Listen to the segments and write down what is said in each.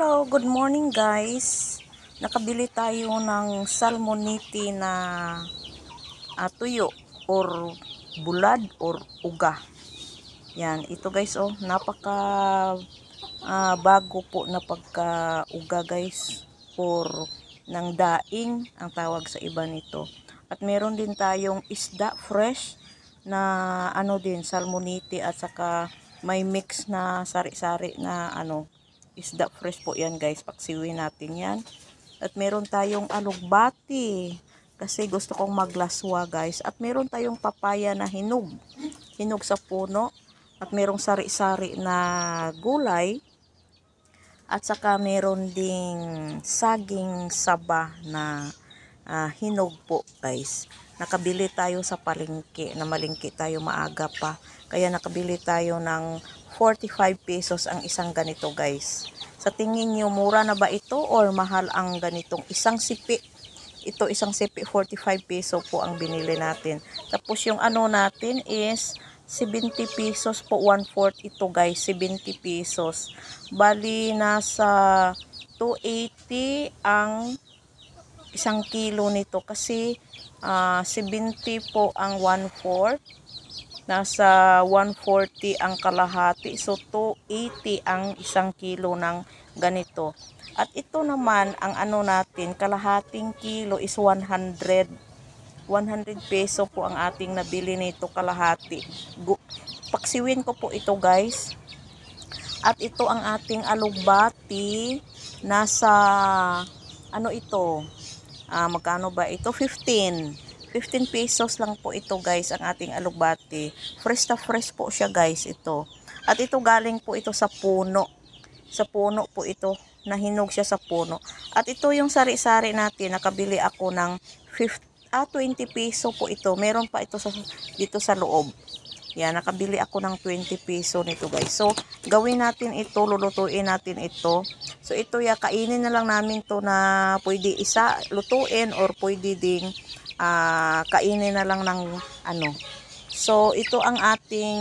Hello, good morning guys. Nakabili tayo ng salmoniti na tuyo or bulad or uga. Yan, ito guys napaka bago po na pagka uga guys, or ng daing ang tawag sa iba nito. At meron din tayong isda fresh na din salmoniti, at saka may mix na sari-sari na isda fresh po yan guys. Paksiwin natin yan. At meron tayong alugbati kasi gusto kong maglaswa guys. At meron tayong papaya na hinog sa puno. At merong sari-sari na gulay. At saka meron ding saging saba na hinog po guys. Nakabili tayo sa palengke, na malengke tayo maaga pa. Kaya nakabili tayo ng 45 pesos ang isang ganito guys. Sa tingin nyo, mura na ba ito or mahal ang ganitong isang sipi? Ito isang sipi, 45 peso po ang binili natin. Tapos yung natin is 70 pesos po, 1/4 ito guys, 70 pesos. Bali nasa 280 ang isang kilo nito kasi 70 po ang 1/4. Nasa 140 ang kalahati. So 280 ang isang kilo ng ganito. At ito naman ang natin, kalahating kilo is 100 peso po ang ating nabili nito, kalahati. Paksiwin ko po ito guys. At ito ang ating alugbati, nasa ito, magkano ba ito? 15 pesos lang po ito guys ang ating alugbati. Fresh na fresh po siya guys ito. At ito galing po ito sa puno. Sa puno po ito, nahinog siya sa puno. At ito yung sari-sari natin, nakabili ako ng 20 peso po ito. Meron pa ito dito sa loob. Yan, nakabili ako ng 20 peso nito guys. So, gawin natin ito, lulutuin natin ito. So, ito kainin na lang namin to, na pwede isa lutuin or pwede ding kainin na lang ng So, ito ang ating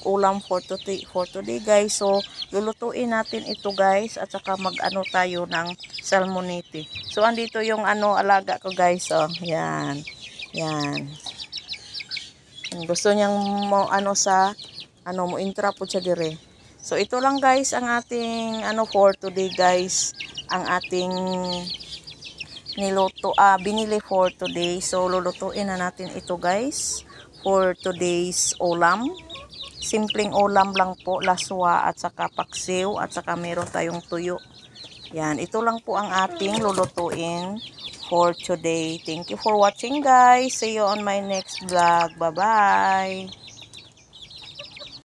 ulam for today guys. So, lulutuin natin ito guys, at saka tayo ng salmoniti. So, andito yung alaga ko guys. Yan. Yan. Gusto niyang mo mo intra po siya dire. So, ito lang guys ang ating for today guys. Ang ating binili for today. So, lulutuin na natin ito guys for today's ulam. Simpleng ulam lang po, laswa at saka paksiw, at saka meron tayong tuyo. Yan, ito lang po ang ating lulutuin for today. Thank you for watching guys. See you on my next vlog. Bye bye.